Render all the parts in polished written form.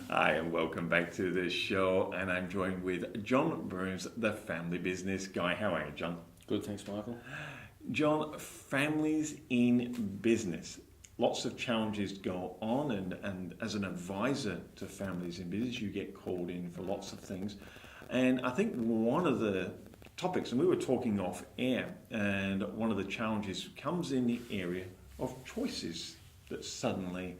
Hi, and welcome back to the show. And I'm joined with John Bruce, the family business guy. How are you, John? Good, thanks, Michael. John, families in business. Lots of challenges go on, and as an advisor to families in business, you get called in for lots of things. And I think one of the topics, and we were talking off air, and one of the challenges comes in the area of choices that suddenly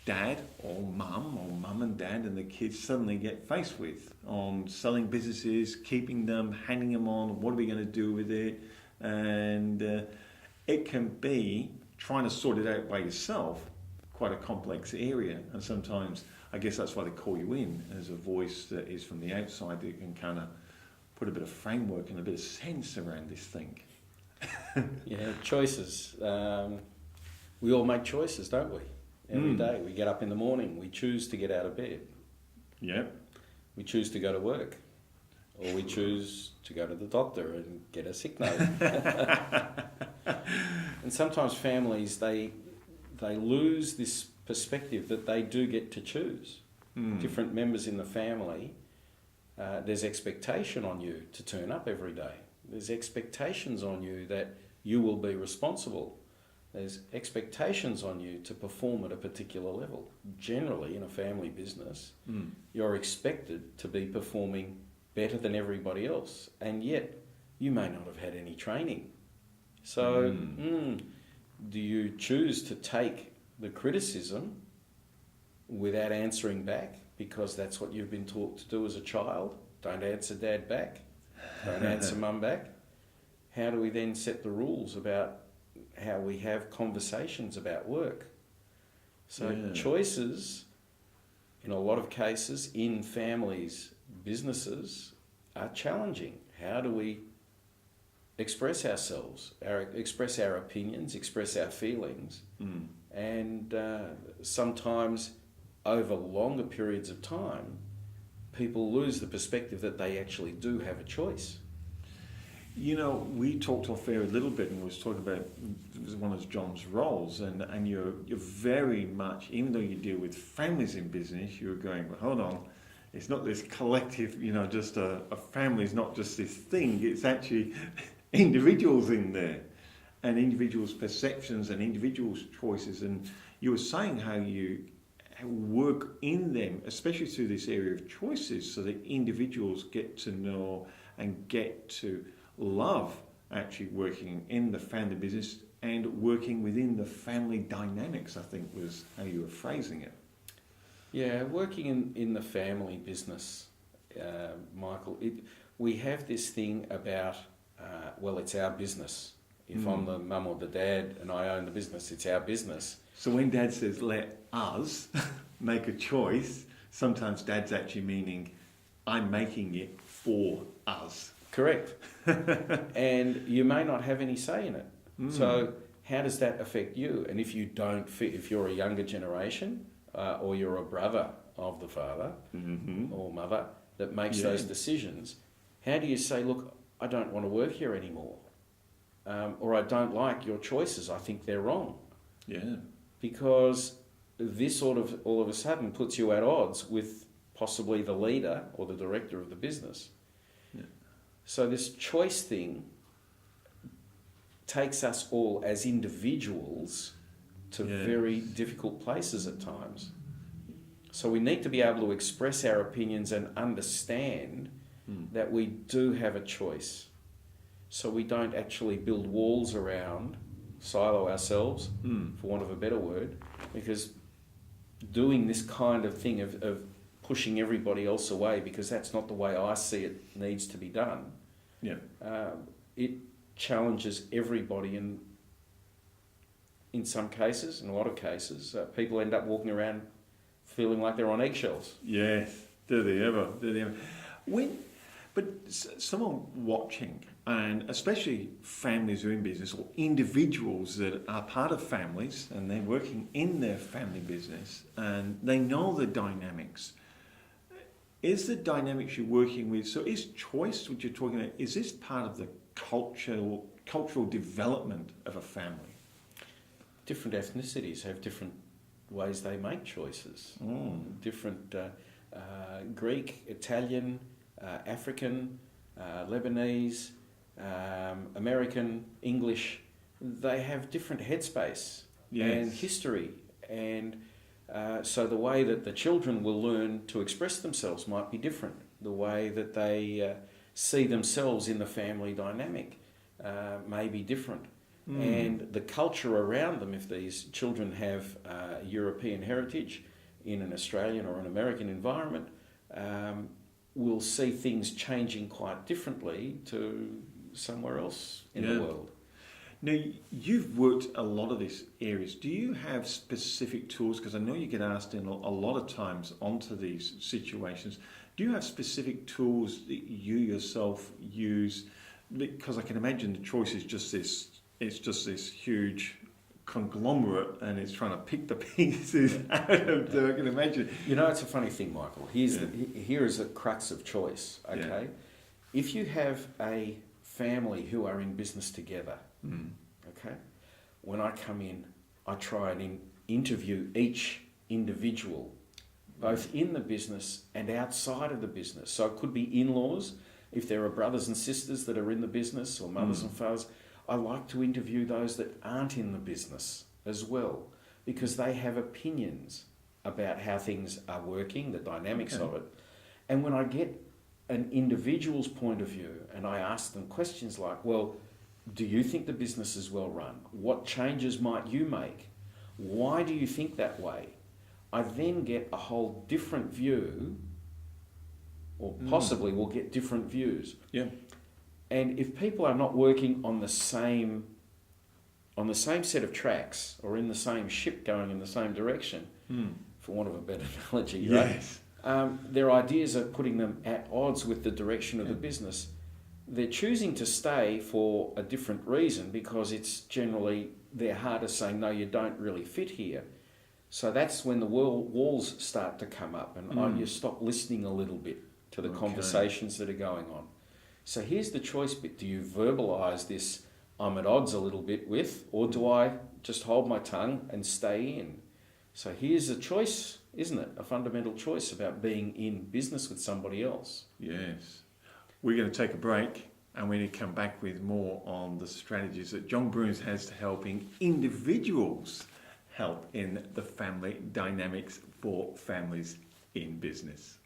dad or mum and dad and the kids suddenly get faced with on selling businesses, keeping them, handing them on, what are we going to do with it? And it can be trying to sort it out by yourself, quite a complex area. And sometimes, I guess that's why they call you in as a voice that is from the outside that can kind of put a bit of framework and a bit of sense around this thing. Yeah, choices. We all make choices, don't we? Every day. We get up in the morning, we choose to get out of bed. Yep. We choose to go to work. Or we choose to go to the doctor and get a sick note. And sometimes families, they lose this perspective that they do get to choose. Different members in the family, there's expectation on you to turn up every day. There's expectations on you that you will be responsible. There's expectations on you to perform at a particular level. Generally, in a family business, you're expected to be performing better than everybody else, and yet you may not have had any training. So, do you choose to take the criticism without answering back because that's what you've been taught to do as a child? Don't answer dad back. Don't answer mum back. How do we then set the rules about how we have conversations about work? So choices, in a lot of cases, in families, businesses, are challenging. How do we express ourselves, express our opinions, express our feelings? And sometimes, over longer periods of time, people lose the perspective that they actually do have a choice. You know, we talked off air a little bit and was talking about one of John's roles, and you're very much, even though you deal with families in business, you're going, well, hold on, it's not this collective, just a family is not just this thing, it's actually individuals in there, and individuals' perceptions and individuals' choices. And you were saying how you work in them, especially through this area of choices, so that individuals get to know and get to love actually working in the family business and working within the family dynamics, I think was how you were phrasing it. Yeah, working in the family business, Michael, we have this thing about, it's our business. If I'm the mum or the dad and I own the business, it's our business. So when dad says, let us make a choice, sometimes dad's actually meaning, I'm making it for us. Correct. And you may not have any say in it. So how does that affect you? And if you don't fit, if you're a younger generation or you're a brother of the father or mother that makes those decisions, how do you say, look, I don't want to work here anymore? Or I don't like your choices, I think they're wrong. Yeah. Because this sort of all of a sudden puts you at odds with possibly the leader or the director of the business. Yeah. So this choice thing takes us all as individuals to very difficult places at times. So we need to be able to express our opinions and understand that we do have a choice. So we don't actually build walls around, silo ourselves, for want of a better word, because doing this kind of thing of pushing everybody else away because that's not the way I see it needs to be done, it challenges everybody, and in some cases, in a lot of cases, people end up walking around feeling like they're on eggshells. Yes, do they ever. But someone watching, and especially families who are in business or individuals that are part of families and they're working in their family business and they know the dynamics. Is the dynamics you're working with, so is choice, what you're talking about, is this part of the cultural development of a family? Different ethnicities have different ways they make choices. Mm. Different Greek, Italian, African, Lebanese, American, English. They have different headspace and history, and so the way that the children will learn to express themselves might be different. The way that they see themselves in the family dynamic may be different. And the culture around them, if these children have European heritage in an Australian or an American environment, will see things changing quite differently to somewhere else in the world. Now, you've worked a lot of these areas. Do you have specific tools? Because I know you get asked in a lot of times onto these situations. Do you have specific tools that you yourself use? Because I can imagine the choice is just this. It's just this huge conglomerate, and it's trying to pick the pieces out of them. I can imagine. You know, it's a funny thing, Michael. Here is the crux of choice. Okay, if you have a family who are in business together. Okay, when I come in, I try and interview each individual, both in the business and outside of the business. So it could be in-laws, if there are brothers and sisters that are in the business, or mothers and fathers. I like to interview those that aren't in the business as well, because they have opinions about how things are working, the dynamics of it. And when I get an individual's point of view and I ask them questions like, well, do you think the business is well run? What changes might you make? Why do you think that way? I then get a whole different view, or possibly will get different views. Yeah. And if people are not working on the same set of tracks, or in the same ship going in the same direction, for want of a better analogy, right? Their ideas are putting them at odds with the direction of the business. They're choosing to stay for a different reason, because it's generally their heart is saying, no, you don't really fit here. So that's when the walls start to come up, and you stop listening a little bit to the conversations that are going on. So here's the choice bit. Do you verbalise this, I'm at odds a little bit with, or do I just hold my tongue and stay in? So here's a choice, isn't it? A fundamental choice about being in business with somebody else. Yes. We're going to take a break, and we're going to come back with more on the strategies that John Bruns has to helping individuals help in the family dynamics for families in business.